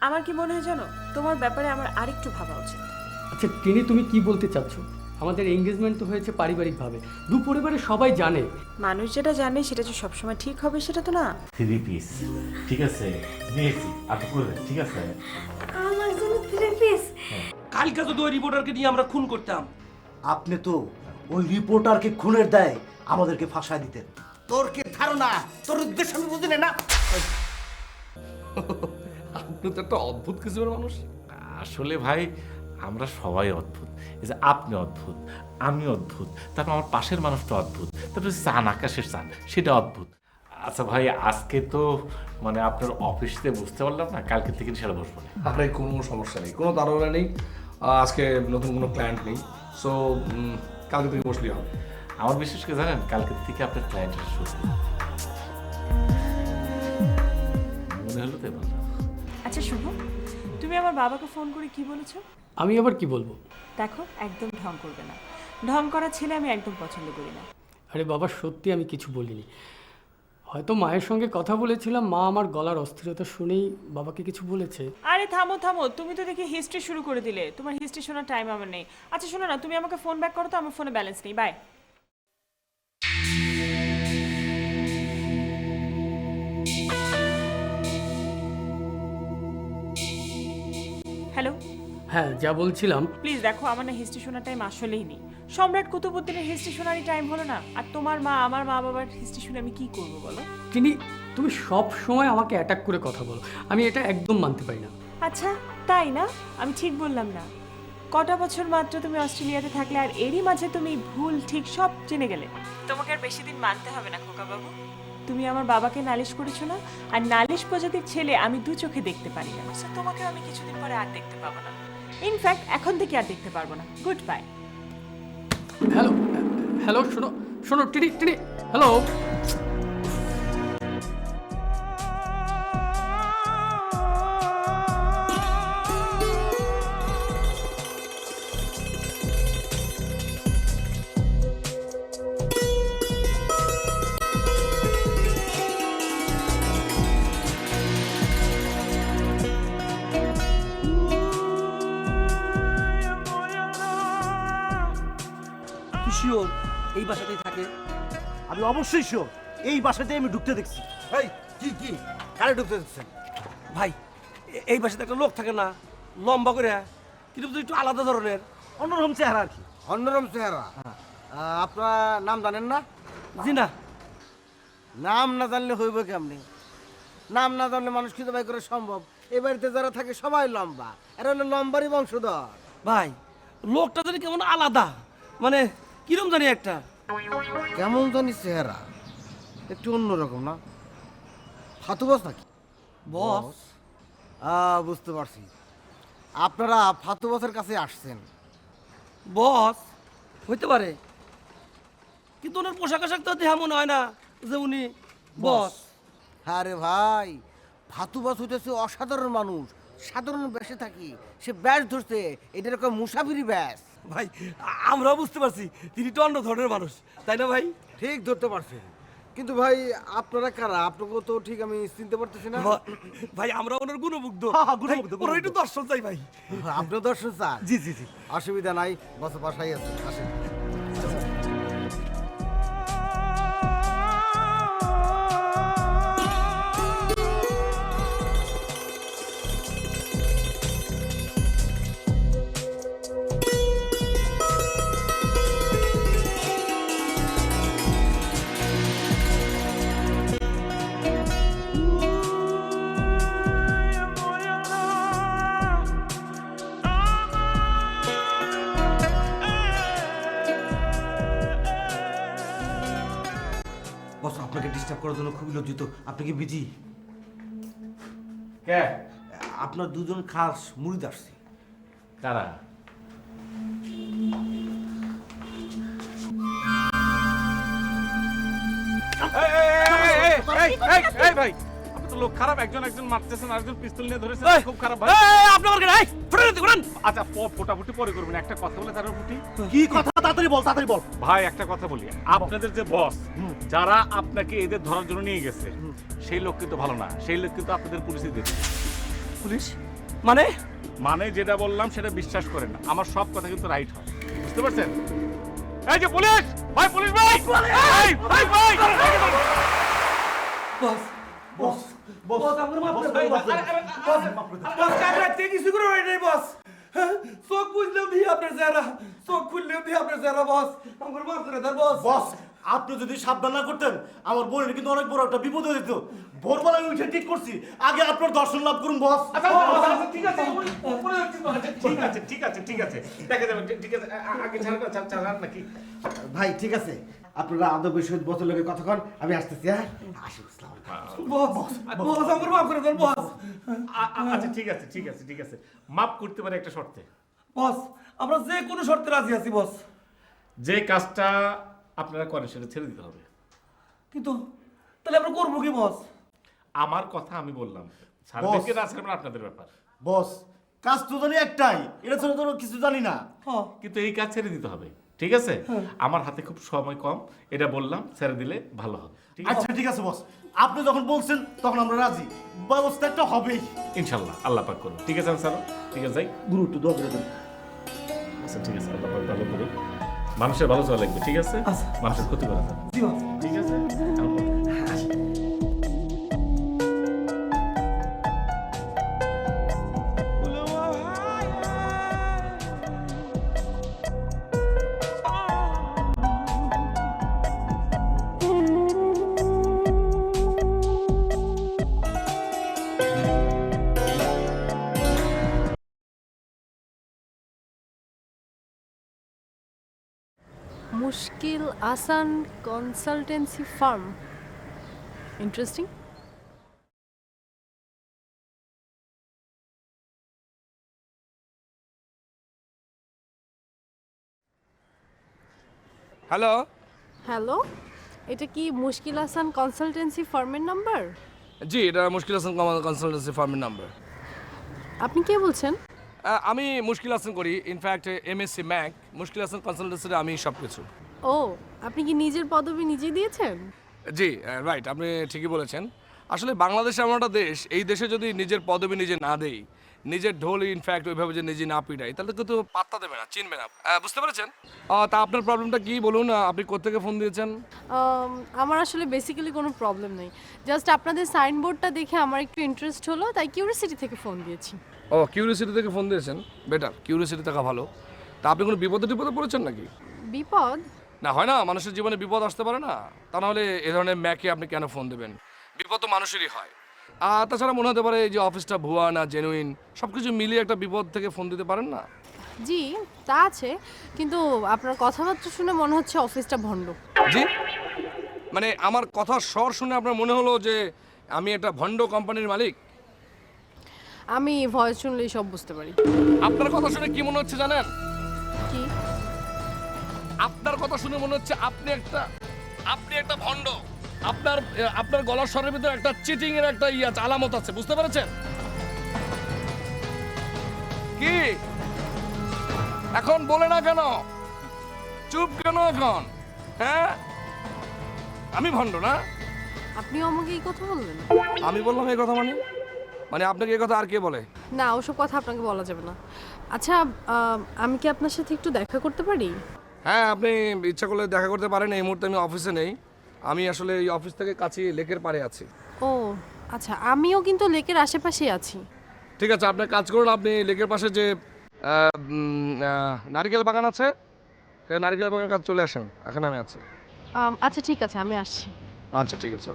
আমার কি মনে হয় জানো, তোমার ব্যাপারে আমার আরেকটু ভাবা উচিত। আচ্ছা টিনি, তুমি কি বলতে চাচ্ছ? আমাদের এঙ্গেজমেন্ট তো হয়েছে পারিবারিকভাবে, দু পরিবারে সবাই জানে। মানুষ যেটা জানে সেটা যে সবসময় ঠিক হবে সেটা তো না। 3 পিস ঠিক আছে, নিয়েছি আপনি করবেন, ঠিক আছে? আমার জন্য 3 পিস। কালকে যদি ওই রিপোর্টারকে নিয়ে আমরা খুন করতাম। আপনি তো ওই রিপোর্টারকে খুনের দায় আমাদেরকে ফাঁসায় দিতেন। তোর কি ধারণা, তোর উদ্দেশ্য আমি বুঝি না। আপনি তো একটা অদ্ভুত কিসিমের মানুষ। আসলে ভাই আমরা সবাই অদ্ভুত। এই যে আপনি অদ্ভুত, আমি অদ্ভুত, তারপর আমার পাশের মানুষটা অদ্ভুত, তারপরে চান আকাশের চান সেটা অদ্ভুত। আচ্ছা ভাই, আজকে তো মানে আপনার অফিসে বুঝতে পারলাম না, কালকে থেকে সেটা বসবো না। আরে কোনো সমস্যা নেই, কোনো তাড়াহুড়া নেই। আজকে নতুন কোনো ক্লায়েন্ট নেই, সো কালকে থেকে বসলেই হবে। আমার বিশেষ করে জানেন, কালকে থেকে আপনার ক্লায়েন্টের শুরু মনে হলো তো বললাম। আচ্ছা শুভ, তুমি আমার বাবাকে ফোন করে কি বলেছো? আমি আবার কি বলবো? দেখো, একদম ঢং করবে না। ঢং করা ছেলে আমি একদম পছন্দ করি না। আরে বাবা, সত্যি আমি কিছু বলিনি। হয়তো মায়ের সঙ্গে কথা বলেছিলাম, মা আমার গলার অস্থিরতা শুনেই বাবাকে কিছু বলেছে। আরে থামো থামো, তুমি তো দেখি হিস্ট্রি শুরু করে দিলে। তোমার হিস্ট্রি শোনার টাইম আমার নেই। আচ্ছা শোনো না, তুমি আমাকে ফোন ব্যাক করো তো, আমার ফোনে ব্যালেন্স নেই। বাই। হ্যালো। হ্যাঁ, যা বলছিলাম, প্লিজ দেখো, আমার না হিস্ট্রি শোনার টাইম আসলেই নেই। সম্রাট কুতুবুদ্দিনের হিস্ট্রি শোনারই টাইম হলো না, আর তোমার মা আমার মা বাবার হিস্ট্রি শুনে আমি কি করব বলো? টিনি, তুমি সব সময় আমাকে অ্যাটাক করে কথা বলো, আমি এটা একদম মানতে পারি না। আচ্ছা তাই না? আমি ঠিক বললাম না? কটা বছর মাত্র তুমি অস্ট্রেলিয়াতে থাকলে, আর এরই মাঝে তুমি ভুল ঠিক সব জেনে গেলে। তোমাকে আর বেশি দিন মানতে হবে না খোকা বাবু। তুমি আমার বাবাকে নালিশ করেছো না, আর নালিশ প্রজাতির ছেলে আমি দু চোখে দেখতে পারি না। So, তোমাকেও আমি কিছুদিন পরে আর দেখতে পাবো না। ইনফ্যাক্ট এখন থেকে আর দেখতে পারবো না। Good bye. হ্যালো হ্যালো, শোনো শোনো টিনি টিনি, হ্যালো। তুই শিওর এই বাসাতেই থাকে? আমি অবশ্যই শিওর, এই বাসাতে আমি ঢুকতে দেখছি। ভাই কি কি কারে ঢুকতে দেখছেন? ভাই, এই বাসাতে একটা লোক থাকে না, লম্বা করে, কিন্তু একটু আলাদা ধরনের। অন্যরকম চেহারা আর কি। অন্যরকম চেহারা। আপনার নাম জানেন না? জি না। নাম না জানলে হইব কেমনি? নাম না জানলে মানুষ খুঁজে বাই করা সম্ভব? এই বাড়িতে যারা থাকে সবাই লম্বা, এরা হলো লম্বারই বংশধর। ভাই, লোকটা জানি কেমন আলাদা, মানে কিরম জানি একটা। কেমন জানি চেহারা, একটু অন্যরকম না? ফাতুবাস নাকি? বস? বুঝতে পারছি, আপনারা ফাতুবাসের কাছে আসছেন। বস হইতে পারে, কিন্তু ওনার পোশাক আশাক তো দেখা মনে হয় না যে উনি বস। আরে ভাই, ফাতুবাস হইতেছে অসাধারণ মানুষ, সাধারণ বেশে থাকি, সে ব্যাস ধরছে, এটা এরকম মুসাফিরি ব্যাস। ভাই, আমরাও বুঝতে পারছি তিনি তো অন্য ধরনের মানুষ, তাই না ভাই? ঠিক ধরতে পারছেন, কিন্তু ভাই আপনারা কারা? আপনাকে তো ঠিক আমি চিনতে পারতেছি না। ভাই, আমরা ওনার গুণমুগ্ধ। গুণমুগ্ধ, ভাই, ওনার একটু দর্শন চাই ভাই। আপনিও দর্শন চান? জি জি জি। অসুবিধা নাই, বস বাসায় আছে, আসেন। বস, আপনাকে ডিস্টার্ব করার জন্য খুবই লজ্জিত। আপনি কি বিজি? কে? আপনার দুজন খাস মুরিদ আসছে। কারা? ভাই, আপনি তো লোক খারাপ, একজন একজন মারতেছেন, আরেকজন পিস্তল নিয়ে ধরেছেন, খুব খারাপ ভাই। আপনার আচ্ছা, ফোটাফুটি পরে করবেন, একটা কথা বলে তার ফুটি। কি কথা? তাড়াতাড়ি বল, তাড়াতাড়ি বল। ভাই একটা কথা বলি, আপনাদের যে বস যারা আপনাকে এদের ধরার জন্য নিয়ে গেছে, সেই লোক কিন্তু ভালো না, সেই লোক কিন্তু আপনাদের পুলিশে দিচ্ছে। পুলিশ? মানে মানে যেটা বললাম সেটা বিশ্বাস করেন না, আমার সব কথা কিন্তু রাইট হয়, বুঝতে পারছেন? এই যে পুলিশ ভাই, পুলিশ ভাই, এই, ভাই ভাই, বস বস বস বস আমার মাফ করে বস, দেন বস। বস কাল রাতে কিছু করে হয় নাই বস। হ্যাঁ? চোখ বুঝলেও দিয়ে আপনার চেহারা, চোখ খুললেও দিয়ে আপনার চেহারা বস। আমার মাফ করে দেন বস। বস আপনি যদি সাবধান না করতেন আমার বোনের কিন্তু অনেক বড় একটা বিপদ হয়ে যেত। ভোরবেলায় উঠে ঠিক করছি, আগে আপনার দর্শন লাভ করুন বস। আচ্ছা, ঠিক আছে, উপরে যাচ্ছি তো, আচ্ছা, ঠিক আছে, ঠিক আছে, ঠিক আছে, দেখা যাবে, ঠিক আছে, আগে ছাড়া নাকি? ভাই ঠিক আছে, আপনারা আদবের সহিত বছর লোকের কথা কন, আমি আসতেছি। হ্যাঁ আসি, আসসালামু আলাইকুম। বস বস আমার মাফ করে দেন বস। আচ্ছা, ঠিক আছে, ঠিক আছে, ঠিক আছে, মাফ করতে পারে একটা শর্তে। বস আমরা যে কোনো শর্তে রাজি আছি বস। যে কাজটা আপনারা করেন সেটা ছেড়ে দিতে হবে। কিন্তু তাহলে আমরা করবো কি বস? আমার কথা আমি বললাম, ছাড়বেন না ছাড়বেন আপনাদের ব্যাপার, বস কাজ তো জানি একটাই, এটা ছাড়া তো কিছু জানি না। হ্যাঁ কিন্তু এই কাজ ছেড়ে দিতে হবে, ঠিক আছে? আমার হাতে খুব সময় কম, এটা বললাম, ছেড়ে দিলে ভালো হবে, ঠিক আছে? আচ্ছা ঠিক আছে বস, আপনি যখন বলছেন তখন আমরা রাজি, ব্যবস্থা একটা হবেই। ইনশাল্লাহ আল্লাহ পাক করুন, ঠিক আছে স্যার, ঠিক আছে, যাই। গুরু একটু দোয়া করে দেন। আচ্ছা ঠিক আছে, আল্লাহ পাক ভালো করুন, মানুষের ভালো চলা লাগবে, ঠিক আছে? আচ্ছা। মানুষের ক্ষতি করা যাবে না, জি বস। ঠিক আছে? মুশকিল আসান consultancy firm, interesting. Hello, hello, এটা কি মুশকিল আসান কনসালটেন্সি ফার্মের নাম্বার? জি এটা মুশকিল হাসান কনসালটেন্সি ফার্মের নাম্বার। আপনি কে বলছেন? আমি মুশকিল হাসান করি, ইনফ্যাক্ট এমএসসি ম্যাক, মুশকিল হাসান কনসালটেন্সিতে আমি সব কিছু। ও, আপনি কি নিজের পদবি নিজেই দিয়েছেন? জি রাইট, আপনি ঠিকই বলেছেন। আসলে বাংলাদেশ এমন একটা দেশ, এই দেশে যদি নিজের পদবি নিজে না দেই, নিজের ঢোল ইনফ্যাক্ট ওইভাবে যে নিজে না পিটাই, তাহলে কিন্তু পাত্তা দেবে না, চিনবে না। বুঝতে পেরেছেন? তা আপনার প্রবলেমটা কি বলুন, আপনি কোত্থেকে ফোন দিয়েছেন? আমার আসলে বেসিক্যালি কোনো প্রবলেম নেই, জাস্ট আপনাদের সাইনবোর্ডটা দেখে আমার একটু ইন্টারেস্ট হলো, তাই কিউরিয়াসিটি থেকে ফোন দিয়েছি। ও কিউরিয়াসিটি থেকে ফোন দিয়েছেন, বেটার, কিউরিয়াসিটি থাকা ভালো। তা আপনি কোনো বিপদে টিপদে পড়েছেন নাকি? বিপদ? না হয় না, মানুষের জীবনে বিপদ আসতে পারে না, তা নাহলে এ ধরনের ম্যাকে আপনি কেন ফোন দেবেন? বিপদ তো মানুষেরই হয়। আর তাছাড়া মনে হতে পারে এই যে অফিসটা ভুয়া না জেনুইন, সব কিছু মিলিয়ে একটা বিপদ থেকে ফোন দিতে পারেন না? জি তা আছে, কিন্তু আপনার কথাবার্তা শুনে মনে হচ্ছে অফিসটা ভণ্ড। জি মানে আমার কথার স্বর শুনে আপনার মনে হলো যে আমি একটা ভণ্ড কোম্পানির মালিক? আমি ভয়েস শুনলেই সব বুঝতে পারি। আপনার কথা শুনে কি মনে হচ্ছে জানেন? কি? আপনার কথা শুনে মনে হচ্ছে আপনি একটা ভণ্ড। আপনার গলার স্বরের ভিতরে একটা চিটিং এর একটা আলামত আছে, বুঝতে পেরেছেন? কি এখন বলে না কেন, চুপ কেন এখন? হ্যাঁ আমি ভণ্ড না? আপনিও আমাকে এই কথা বললেন? আমি বললাম এই কথা, মানে আপনাকে এই কথা আর কে বলে? না, ওসব কথা আপনাকে বলা যাবে না। আচ্ছা, আমি কি আপনার সাথে একটু দেখা করতে পারি? হ্যাঁ আপনি ইচ্ছা করলে দেখা করতে পারেন, এই মুহূর্তে আমি অফিসে নেই, আমি আসলে এই অফিস থেকে কাছে লেকের পাড়ে আছি। ও আচ্ছা, আমিও কিন্তু লেকের আশেপাশেই আছি। ঠিক আছে, আপনি কাজ করুন, আপনি লেকের পাশে যে নারকেল বাগান আছে, সেই নারকেল বাগানের কাছে চলে আসেন, এখানে আমি আছি। আচ্ছা ঠিক আছে, আমি আসছি। আচ্ছা ঠিক আছে।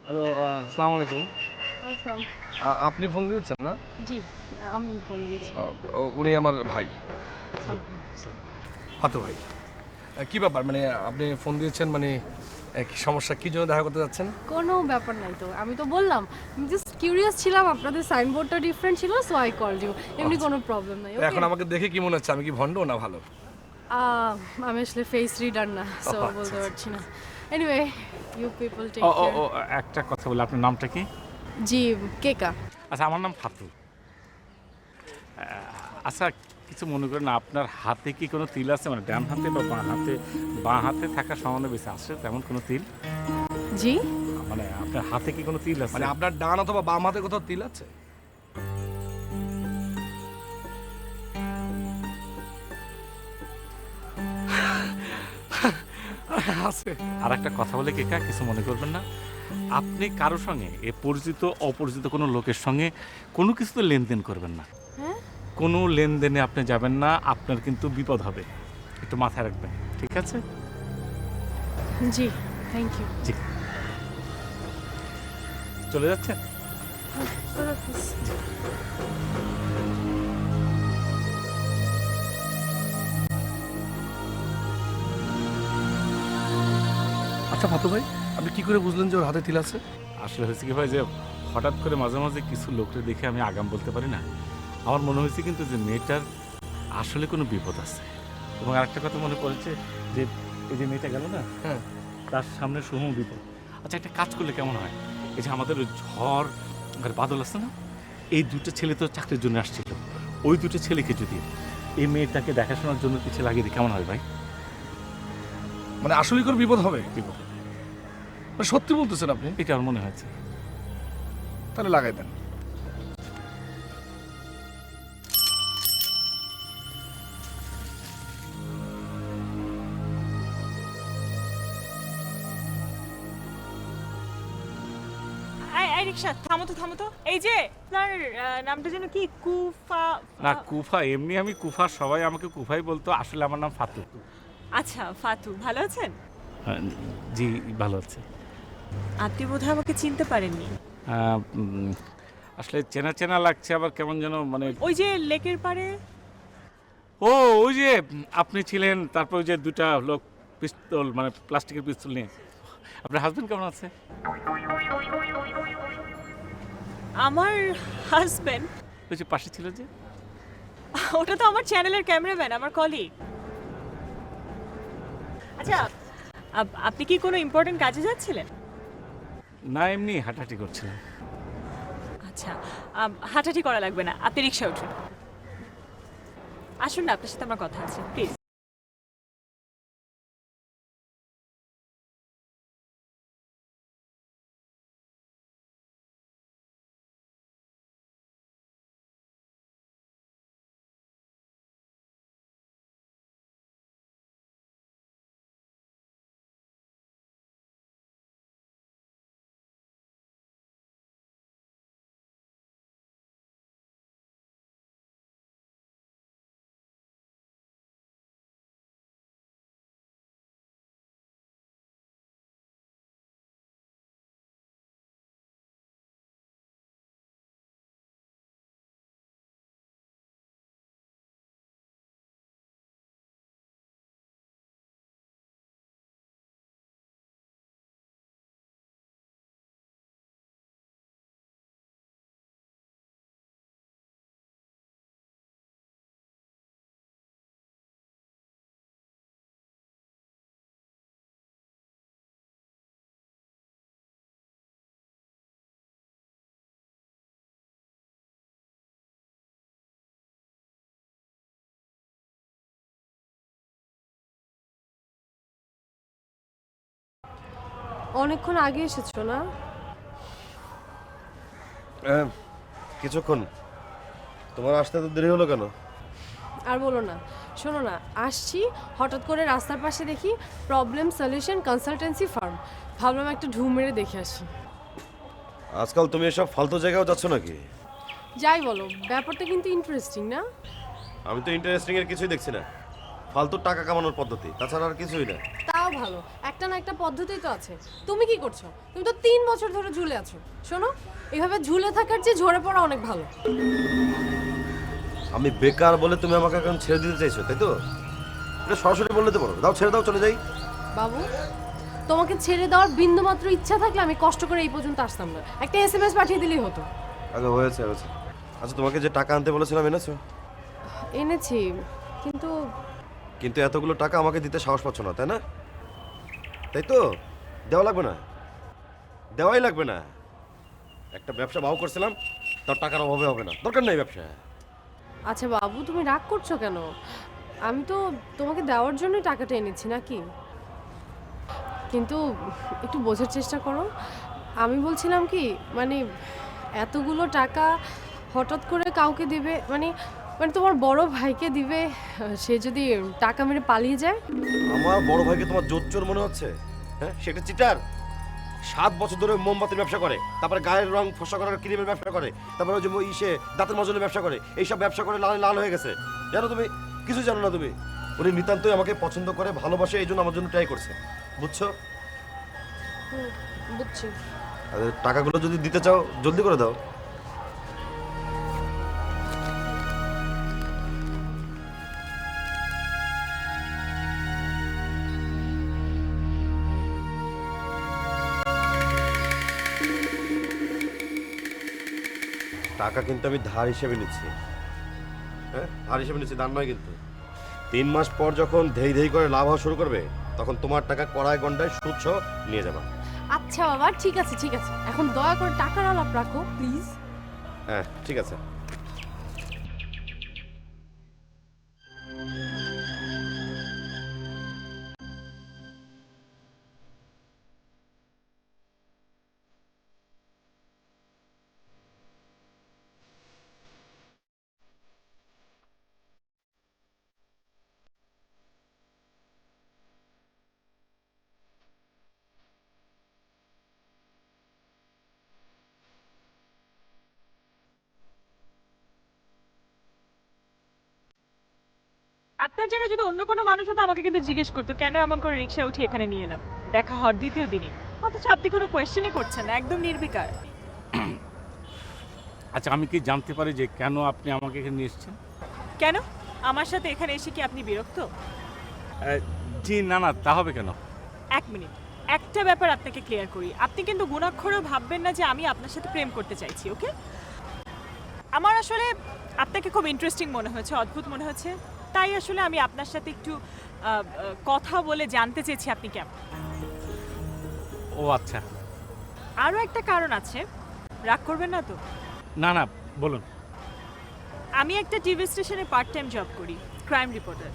হ্যালো, আসসালামু আলাইকুম। আপনি ফোন দিয়েছেন না? জি, আমি ফোন দিয়েছি। উনি আমার ভাই। ফাতু ভাই কি ব্যাপার মানে আপনি ফোন দিয়েছেন মানে কি সমস্যা কি জন্য দেখা করতে যাচ্ছেন? কোনো ব্যাপার নাই তো, আমি তো বললাম আমি জাস্ট কিউরিয়াস ছিলাম, আপনাদের সাইনবোর্ডটা ডিফারেন্ট ছিল, সো আই কলড ইউ। এমনি কোনো প্রবলেম নাই। এখন আমাকে দেখে কি মনে হচ্ছে আমি কি ভণ্ড না ভালো? আমি আসলে ফেস রিডার না, সো বলতে পারছি না। এনিওয়ে, ইউ পিপল টেক ও ও কেয়ার। ও একটা কথা বলি, আপনার নামটা কি? জি, কেকা। আচ্ছা, আমার নাম ফাতু। আচ্ছা, কিছু মনে করেন না, আপনার হাতে কি কোনো তিল আছে, মানে ডান হাতে বা বাঁ হাতে থাকা সমানে বেশি আছে তেমন কোনো তিল? জি, মানে আপনার হাতে কি কোনো তিল আছে? মানে আপনার ডান অথবা বাম হাতে কোথাও তিল আছে? আছে। আর একটা কথা বলে কেকা, কিছু মনে করবেন না, আপনি কারোর সঙ্গে এ পরিচিত অপরিচিত কোনো লোকের সঙ্গে কোনো কিছুতে লেনদেন করবেন না। হ্যাঁ, কোনো লেনদেনে আপনি যাবেন না, আপনার কিন্তু বিপদ হবে, একটু মাথায় রাখবেন, ঠিক আছে? জি, থ্যাংক ইউ। জি, চলে যাচ্ছে। আচ্ছা ফাতু ভাই আপনি কি করে বুঝলেন যে ওর হাতে তিল আছে? আসলে হয়েছে কি ভাই, যে হঠাৎ করে মাঝে মাঝে কিছু লোককে দেখে আমি আগাম বলতে পারি না, আমার মনে হয়েছে কিন্তু যে মেয়েটার আসলে কোনো বিপদ আছে। এবং আরেকটা কথা মনে পড়েছে যে এই যে মেয়েটা গেল না, হ্যাঁ, তার সামনে সমূহ বিপদ। আচ্ছা, একটা কাজ করলে কেমন হয়, এই যে আমাদের ওই ঝড় আর বাদল আছে না, এই দুটো ছেলে তো চাকরির জন্য আসছিল, ওই দুটো ছেলেকে যদি এই মেয়েটাকে দেখাশোনার জন্য কিছু লাগিয়ে দিই কেমন হয় ভাই? মানে আসলেই করে বিপদ হবে? বিপদ, মানে সত্যি বলতেছেন আপনি? এটা আমার মনে হয়েছে। তাহলে লাগাই দেন। এই রিকশা থামো তো। এই যে আপনার নামটা যেন কি? কুফা? না, কুফা এমনি আমি কুফা, সবাই আমাকে কুফাই বলতো, আসলে আমার নাম ফাতু। আচ্ছা, ফাতু। ভালো আছেন? জি, ভালো আছে। আপনি বোধহয় আমাকে চিনতে পারেননি। আসলে চেনা চেনা লাগছে, আবার কেমন যেন মানে। ওই যে লেকের পাড়ে। ও, ওই যে আপনি ছিলেন, তারপর ওই যে দুটা লোক পিস্তল, মানে প্লাস্টিকের পিস্তল নিয়ে। আপনার হাজবেন্ড কেমন আছে? আমার হাজবেন্ড? ওই যে পাশে ছিল যে। ওটা তো আমার চ্যানেলের ক্যামেরাম্যান, আমার কলিগ। আচ্ছা, আপনি কি কোনো ইম্পর্টেন্ট কাজে যাচ্ছিলেন? না, এমনি হাঁটাহাঁটি করছিলাম। আচ্ছা, হাঁটাহাঁটি করা লাগবে না, আপনি রিকশা উঠুন। আসুন না, আপনার সাথে আমার কথা আছে, প্লিজ। অনেকক্ষণ আগে এসেছো না? কিছুক্ষণ। তোমার আসতে তো দেরি হলো কেন? আর বলো না, শোনো না, আসছি হঠাৎ করে রাস্তার পাশে দেখি প্রবলেম সলিউশন কনসালটেন্সি ফার্ম, ভাবলাম একটা ঢু মেরে দেখে আসি। আজকাল তুমি এসব ফালতু জায়গাও যাচ্ছ নাকি? যাই বলো, ব্যাপারটা কিন্তু ইন্টারেস্টিং না? আমি তো ইন্টারেস্টিং এর কিছুই দেখছি না। ফালতু টাকা কামানোর পদ্ধতি, তাছাড়া আর কিছুই না। তাও ভালো, একটা না একটা পদ্ধতি তো আছে। তুমি কি করছো? তুমি তো 3 বছর ধরে ঝুলে আছো। শোনো, এভাবে ঝুলে থাকার চেয়ে ঝরে পড়া অনেক ভালো। আমি বেকার বলে তুমি আমাকে এখন ছেড়ে দিতে চাইছো, তাই তো? এটা সরাসরি বললে তো পারো, দাও ছেড়ে দাও, চলে যাই। বাবু, তোমাকে ছেড়ে দেওয়ার বিন্দুমাত্র ইচ্ছা থাকলে আমি কষ্ট করে এই পর্যন্ত আসতাম না, একটা এসএমএস পাঠিয়ে দিলেই হতো। আচ্ছা হয়েছে হয়েছে। আচ্ছা তোমাকে যে টাকা আনতে বলেছিলাম এনেছো? এনেছি, কিন্তু কিন্তু এতগুলো টাকা আমাকে দিতে সাহস পাচ্ছ না, তাই না? তাই তো, দেওয়া লাগবে না, দেওয়াই লাগবে না। একটা ব্যবসা বাউ করছিলাম, তার টাকার অভাবে হবে না, দরকার নেই ব্যবসা। আচ্ছা বাবু, তুমি রাগ করছো কেন? আমি তো তোমাকে দেওয়ার জন্যই টাকাটা এনেছি নাকি? কিন্তু একটু বোঝার চেষ্টা করো। আমি বলছিলাম কি, মানে এতগুলো টাকা হঠাৎ করে কাউকে দিবে, মানে মানে তোমার বড় ভাইকে দিবে, সে যদি টাকা মেরে পালিয়ে যায়? আমার বড় ভাইকে তোমার জোচ্চোর মনে হচ্ছে? হ্যাঁ, সেটা চিটার। 7 বছর ধরে মোমবাতির ব্যবসা করে, তারপরে গায়ের রং ফসা করার ক্রিমের ব্যবসা করে, তারপরে ওই যে ইসে দাঁতের মাজনের ব্যবসা করে, এইসব ব্যবসা করে লাল লাল হয়ে গেছে। জানো তুমি, কিছু জানো না তুমি। উনি নিতান্তই আমাকে পছন্দ করে, ভালোবাসে, এই জন্য আমার জন্য ট্রাই করছে, বুঝছো? বুঝছি। আর টাকাগুলো যদি দিতে চাও জলদি করে দাও। টাকা কিন্তু আমি ধার হিসেবে নিচ্ছি, হ্যাঁ ধার হিসেবে নিচ্ছি, দান নয় কিন্তু। 3 মাস পর যখন ধেই ধেই করে লাভ হওয়া শুরু করবে, তখন তোমার টাকা কড়ায় গন্ডায় সুদ সহ নিয়ে যাবা। আচ্ছা বাবা, ঠিক আছে ঠিক আছে, এখন দয়া করে টাকার আলাপ রাখো প্লিজ। হ্যাঁ ঠিক আছে। আপনার জায়গায় যদি অন্য কোনো মানুষ হতো আমাকে কিন্তু জিজ্ঞেস করতো কেন এমন করে রিক্সা উঠে এখানে নিয়ে এলাম দেখা হওয়ার দ্বিতীয় দিনই, অথচ আপনি কোনো কোয়েশ্চেনই করছেন না, একদম নির্বিকার। আচ্ছা আমি কি জানতে পারি যে কেন আপনি আমাকে এখানে নিয়ে এসেছেন? কেন আমার সাথে এখানে এসে কি আপনি বিরক্ত? জি না না, তা হবে কেন? এক মিনিট, একটা ব্যাপার আপনাকে ক্লিয়ার করি, আপনি কিন্তু গুণাক্ষরেও ভাববেন না যে আমি আপনার সাথে প্রেম করতে চাইছি, ওকে? আমার আসলে আপনাকে খুব ইন্টারেস্টিং মনে হয়েছে, অদ্ভুত মনে হয়েছে, তাই আসলে আমি আপনার সাথে একটু কথা বলে জানতে চেয়েছি আপনি কেমন। ও আচ্ছা। আরও একটা কারণ আছে, রাগ করবেন না তো? না না, বলুন। আমি একটা টিভি স্টেশনে পার্ট টাইম জব করি, ক্রাইম রিপোর্টার।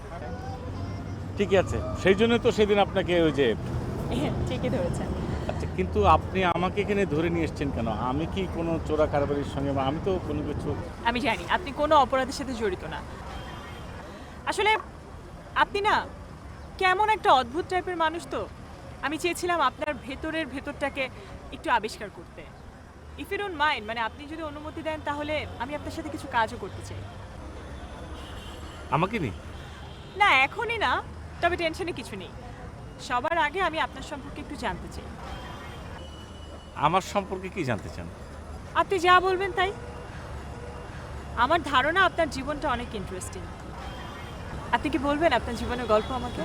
ঠিকই আছে, সেই জন্য তো সেদিন আপনাকে ওই যে। ঠিকই ধরেছেন। আচ্ছা কিন্তু আপনি আমাকে এখানে ধরে নিয়ে এসেছেন কেন? আমি কি কোনো চোরা কারবারির সঙ্গে, আমি তো কোনো কিছু। আমি জানি আপনি কোনো অপরাধের সাথে জড়িত না। আসলে আপনি না কেমন একটা অদ্ভুত টাইপের মানুষ, তো আমি চেয়েছিলাম আপনার ভেতরটাকে একটু আবিষ্কার করতে। ইফ ইউ ডোন্ট মাইন্ড, মানে আপনি যদি অনুমতি দেন তাহলে আমি আপনার সাথে কিছু কাজও করতে চাই। আমাকে নি? না এখনই না, তবে টেনশনে কিছু নেই। সবার আগে আমি আপনার সম্পর্কে একটু জানতে চাই। আমার সম্পর্কে কি জানতে চান? আপনি যা বলবেন তাই। আমার ধারণা আপনার জীবনটা অনেক ইন্টারেস্টিং। আপনি কি বলবেন আপনার জীবনের গল্প আমাকে?